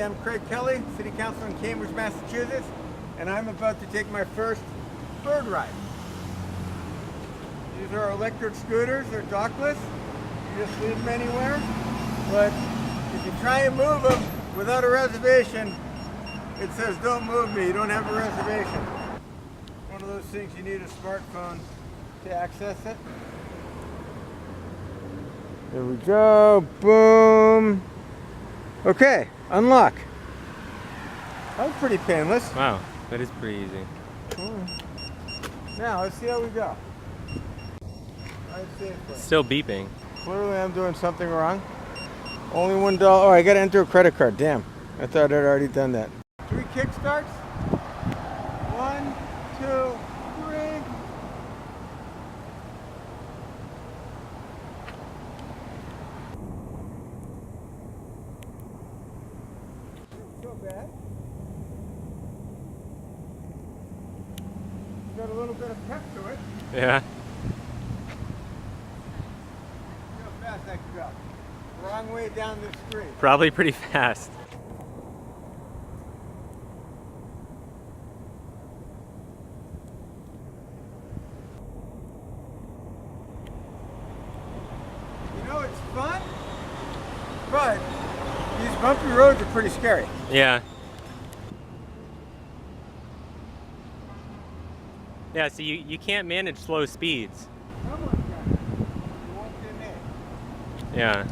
I'm Craig Kelley, City Councilor in Cambridge, Massachusetts, and I'm about to take my first bird ride. These are electric scooters, they're dockless. You just leave them anywhere. But if you try and move them without a reservation, it says don't move me, you don't have a reservation. One of those things you need a smartphone to access it. There we go, boom. Okay, unlock. That was pretty painless. Wow, that is pretty easy. Now, let's see how we go. Ride safely. It's still beeping. Clearly I'm doing something wrong. Only $1. Oh, I gotta enter a credit card. Damn. I thought I'd already done that. 3 kickstarts. 1, 2, 3. So bad. Got a little bit of pep to it. Yeah. See how fast I can go. Wrong way down this street. Probably pretty fast. You know, it's fun, but these bumpy roads are pretty scary. Yeah. Yeah, so you can't manage slow speeds. Someone's got it. You won't get in. Yeah.